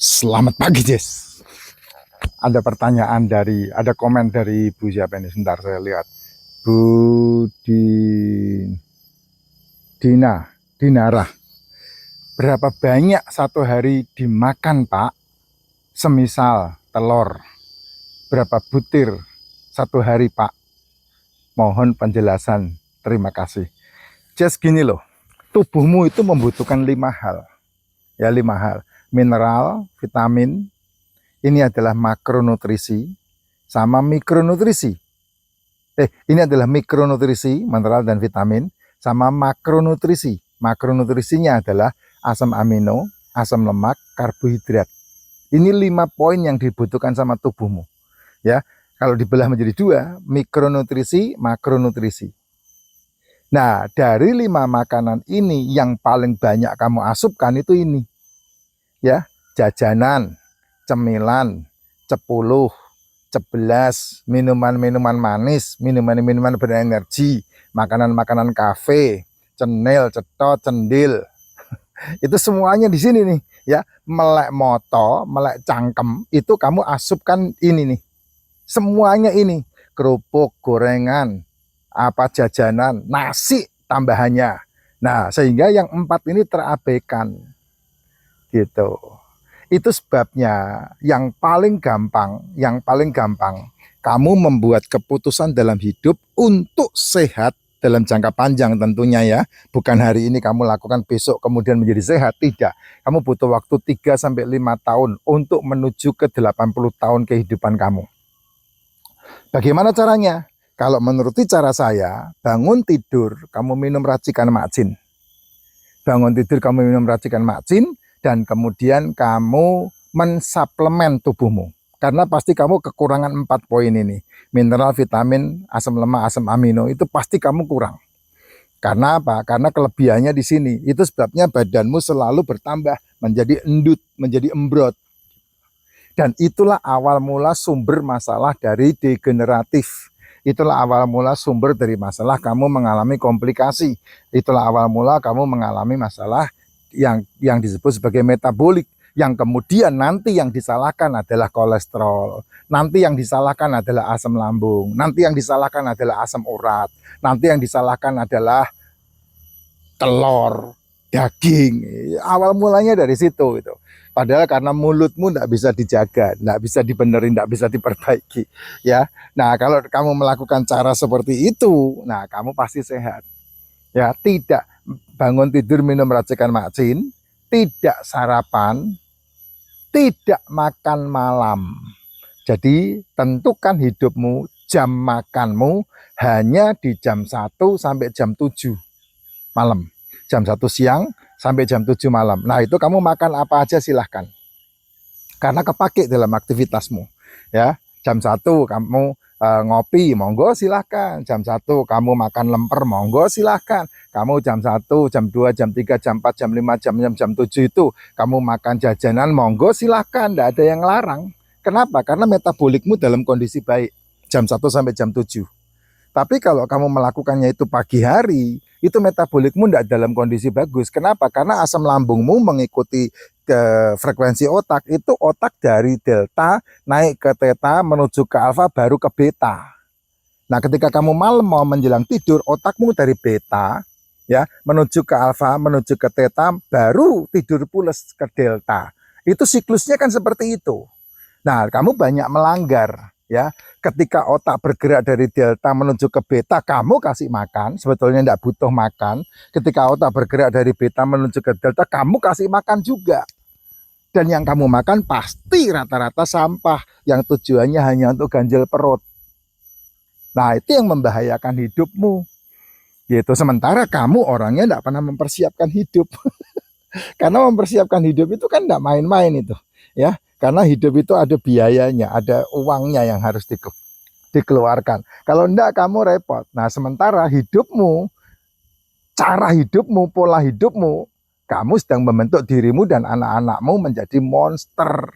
Selamat pagi, Jess. Ada komen dari Bu siapa ini? Sebentar saya lihat. Bu Dina, Dinarah. Berapa banyak satu hari dimakan, Pak? Semisal telur. Berapa butir satu hari, Pak? Mohon penjelasan. Terima kasih. Jess, gini loh. Tubuhmu itu membutuhkan 5 hal. Ya, 5 hal. Mineral, vitamin, ini adalah makronutrisi, sama mikronutrisi. Ini adalah mikronutrisi, mineral dan vitamin, sama makronutrisi. Makronutrisinya adalah asam amino, asam lemak, karbohidrat. Ini 5 poin yang dibutuhkan sama tubuhmu. Ya, kalau dibelah menjadi 2, mikronutrisi, makronutrisi. Nah, dari 5 makanan ini yang paling banyak kamu asupkan itu ini. Ya, jajanan, cemilan, cepuluh, 11, minuman-minuman manis, minuman-minuman berenergi, makanan-makanan kafe, cenil, cetot, cendil. Itu semuanya di sini nih, ya. Melek moto, melek cangkem, itu kamu asupkan ini nih. Semuanya ini, kerupuk, gorengan, apa jajanan, nasi tambahannya. Nah, sehingga yang 4 ini terabaikan. Gitu. Itu sebabnya yang paling gampang kamu membuat keputusan dalam hidup untuk sehat dalam jangka panjang tentunya ya. Bukan hari ini kamu lakukan besok kemudian menjadi sehat, tidak. Kamu butuh waktu 3-5 tahun untuk menuju ke 80 tahun kehidupan kamu. Bagaimana caranya? Kalau menuruti cara saya, bangun tidur kamu minum racikan makcin. Bangun tidur kamu minum racikan makcin, dan kemudian kamu mensuplemen tubuhmu. Karena pasti kamu kekurangan 4 poin ini. Mineral, vitamin, asam lemak, asam amino, itu pasti kamu kurang. Karena apa? Karena kelebihannya di sini. Itu sebabnya badanmu selalu bertambah, menjadi endut, menjadi embrot. Dan itulah awal mula sumber masalah dari degeneratif. Itulah awal mula sumber dari masalah kamu mengalami komplikasi. Itulah awal mula kamu mengalami masalah yang disebut sebagai metabolik, yang kemudian nanti yang disalahkan adalah kolesterol, nanti yang disalahkan adalah asam lambung, nanti yang disalahkan adalah asam urat, nanti yang disalahkan adalah telur, daging. Awal mulanya dari situ itu. Padahal karena mulutmu tidak bisa dijaga, tidak bisa dibenerin, tidak bisa diperbaiki, ya. Nah, kalau kamu melakukan cara seperti itu, nah kamu pasti sehat. Ya, tidak bangun tidur minum racikan makcin, tidak sarapan, tidak makan malam. Jadi tentukan hidupmu, jam makanmu hanya di jam 1 sampai jam 7 malam. Jam 1 siang sampai jam 7 malam. Nah, itu kamu makan apa aja silahkan. Karena kepake dalam aktivitasmu. Ya, jam 1 kamu ngopi, monggo silahkan. Jam 1 kamu makan lemper, monggo silahkan. Kamu jam 1, jam 2, jam 3, jam 4, jam 5, jam 6, jam 7 itu kamu makan jajanan, monggo silahkan. Tidak ada yang larang. Kenapa? Karena metabolikmu dalam kondisi baik. Jam 1 sampai jam 7. Tapi kalau kamu melakukannya itu pagi hari, itu metabolikmu tidak dalam kondisi bagus. Kenapa? Karena asam lambungmu mengikuti ke frekuensi otak, itu otak dari delta naik ke theta menuju ke alfa baru ke beta. Nah, ketika kamu malam mau menjelang tidur, otakmu dari beta ya menuju ke alfa, menuju ke theta, baru tidur pules ke delta. Itu siklusnya kan seperti itu. Nah, kamu banyak melanggar ya. Ketika otak bergerak dari delta menuju ke beta, kamu kasih makan, sebetulnya tidak butuh makan. Ketika otak bergerak dari beta menuju ke delta, kamu kasih makan juga. Dan yang kamu makan pasti rata-rata sampah, yang tujuannya hanya untuk ganjil perut. Nah, itu yang membahayakan hidupmu. Gitu. Sementara kamu orangnya tidak pernah mempersiapkan hidup. Karena mempersiapkan hidup itu kan tidak main-main itu. Ya, karena hidup itu ada biayanya, ada uangnya yang harus dikeluarkan. Kalau enggak kamu repot. Nah, sementara hidupmu, cara hidupmu, pola hidupmu, kamu sedang membentuk dirimu dan anak-anakmu menjadi monster.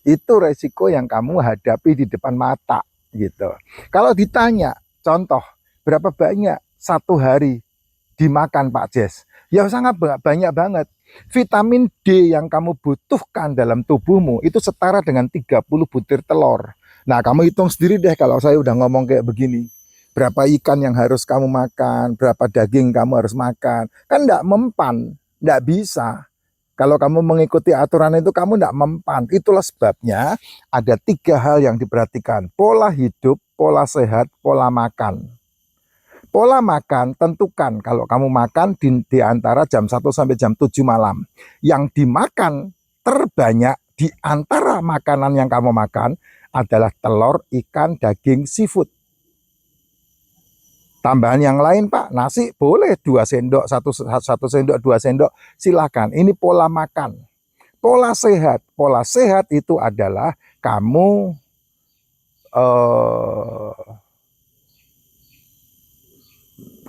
Itu resiko yang kamu hadapi di depan mata gitu. Kalau ditanya, contoh, berapa banyak satu hari dimakan Pak Jess? Ya sangat banyak banget. Vitamin D yang kamu butuhkan dalam tubuhmu itu setara dengan 30 butir telur. Nah, kamu hitung sendiri deh kalau saya udah ngomong kayak begini. Berapa ikan yang harus kamu makan, berapa daging kamu harus makan. Kan enggak mempan, enggak bisa. Kalau kamu mengikuti aturan itu kamu tidak mempan. Itulah sebabnya ada 3 hal yang diperhatikan. Pola hidup, pola sehat, pola makan. Pola makan tentukan kalau kamu makan di antara jam 1 sampai jam 7 malam. Yang dimakan terbanyak di antara makanan yang kamu makan adalah telur, ikan, daging, seafood. Tambahan yang lain Pak, nasi boleh 2 sendok, 1 sendok, 2 sendok, silakan. Ini pola makan. Pola sehat itu adalah kamu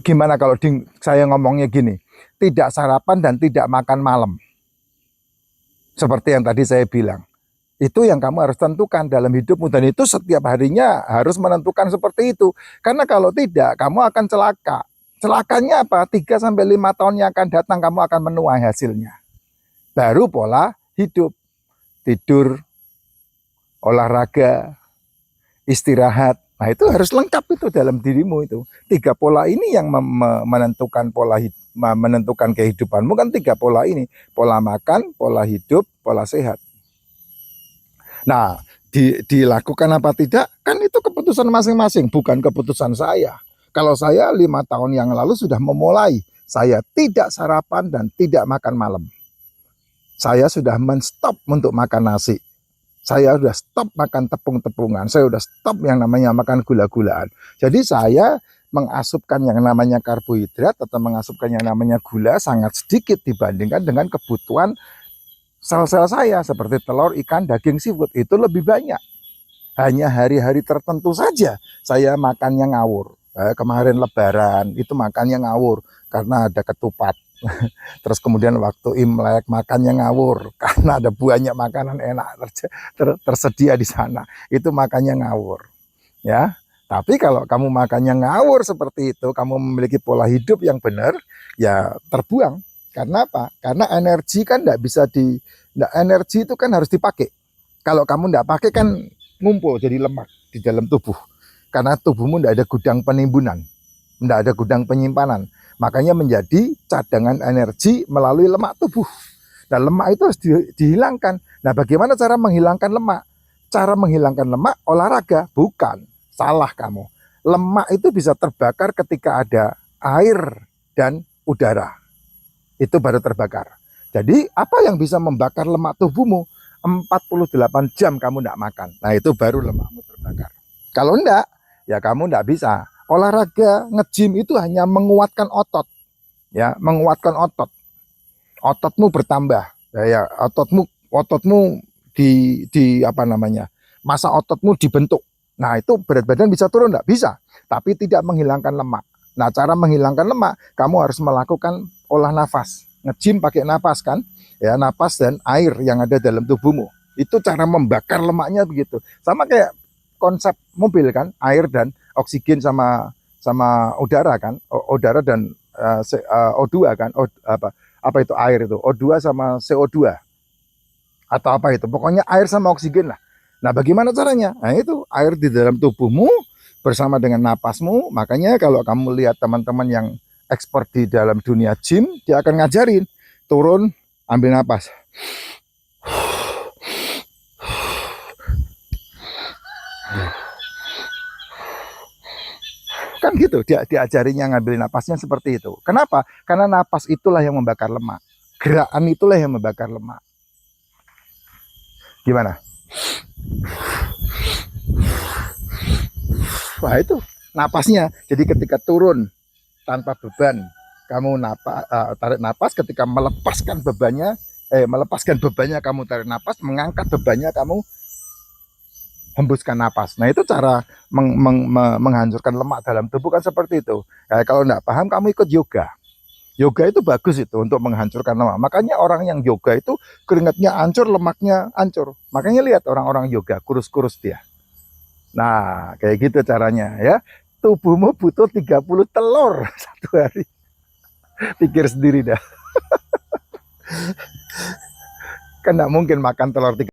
gimana kalau saya ngomongnya gini, tidak sarapan dan tidak makan malam. Seperti yang tadi saya bilang. Itu yang kamu harus tentukan dalam hidupmu. Dan itu setiap harinya harus menentukan seperti itu. Karena kalau tidak, kamu akan celaka. Celakanya apa? 3-5 tahun yang akan datang kamu akan menuai hasilnya. Baru pola hidup. Tidur, olahraga, istirahat. Nah itu harus lengkap itu dalam dirimu itu. 3 pola ini yang menentukan menentukan kehidupanmu kan 3 pola ini. Pola makan, pola hidup, pola sehat. Nah, dilakukan apa tidak, kan itu keputusan masing-masing, bukan keputusan saya. Kalau saya 5 tahun yang lalu sudah memulai, saya tidak sarapan dan tidak makan malam. Saya sudah men-stop untuk makan nasi. Saya sudah stop makan tepung-tepungan, saya sudah stop yang namanya makan gula-gulaan. Jadi saya mengasupkan yang namanya karbohidrat atau mengasupkan yang namanya gula sangat sedikit dibandingkan dengan kebutuhan sel-sel saya seperti telur, ikan, daging, seafood itu lebih banyak. Hanya hari-hari tertentu saja saya makannya ngawur. Kemarin Lebaran itu makannya ngawur karena ada ketupat. Terus kemudian waktu Imlek makannya ngawur karena ada banyak makanan enak tersedia di sana. Itu makannya ngawur. Ya. Tapi kalau kamu makannya ngawur seperti itu, kamu memiliki pola hidup yang benar, ya terbuang. Karena apa? Karena energi kan energi itu kan harus dipakai. Kalau kamu tidak pakai kan ngumpul jadi lemak di dalam tubuh. Karena tubuhmu tidak ada gudang penimbunan, tidak ada gudang penyimpanan. Makanya menjadi cadangan energi melalui lemak tubuh. Nah lemak itu harus dihilangkan. Nah bagaimana cara menghilangkan lemak? Cara menghilangkan lemak olahraga? Bukan, salah kamu. Lemak itu bisa terbakar ketika ada air dan udara. Itu baru terbakar. Jadi apa yang bisa membakar lemak tubuhmu? 48 jam kamu tidak makan. Nah itu baru lemakmu terbakar. Kalau enggak, ya kamu enggak bisa. Olahraga, nge-gym itu hanya menguatkan otot. Ya, menguatkan otot. Ototmu bertambah. Ya, ototmu di apa namanya? Masa ototmu dibentuk. Nah itu berat badan bisa turun enggak? Bisa. Tapi tidak menghilangkan lemak. Nah cara menghilangkan lemak, kamu harus melakukan olah nafas. Nge-gym pakai nafas kan, ya nafas dan air yang ada dalam tubuhmu. Itu cara membakar lemaknya begitu. Sama kayak konsep mobil kan, air dan oksigen sama udara kan, udara dan O2 kan, apa itu air itu, O2 sama CO2 atau apa itu, pokoknya air sama oksigen lah. Nah bagaimana caranya? Nah itu air di dalam tubuhmu bersama dengan napasmu. Makanya kalau kamu lihat teman-teman yang expert di dalam dunia gym, dia akan ngajarin turun, ambil napas, kan gitu. Dia diajarinya ngambil napasnya seperti itu. Kenapa? Karena napas itulah yang membakar lemak, gerakan itulah yang membakar lemak. Gimana? Wah itu napasnya. Jadi ketika turun tanpa beban, kamu tarik napas. Ketika melepaskan bebannya kamu tarik napas, mengangkat bebannya kamu hembuskan napas. Nah itu cara menghancurkan lemak dalam tubuh kan seperti itu. Kalau tidak paham, kamu ikut yoga. Yoga itu bagus itu untuk menghancurkan lemak. Makanya orang yang yoga itu keringatnya hancur, lemaknya hancur. Makanya lihat orang-orang yoga kurus-kurus dia. Nah kayak gitu caranya ya. Tubuhmu butuh 30 telur satu hari. Pikir sendiri dah. Kan nggak mungkin makan telur 3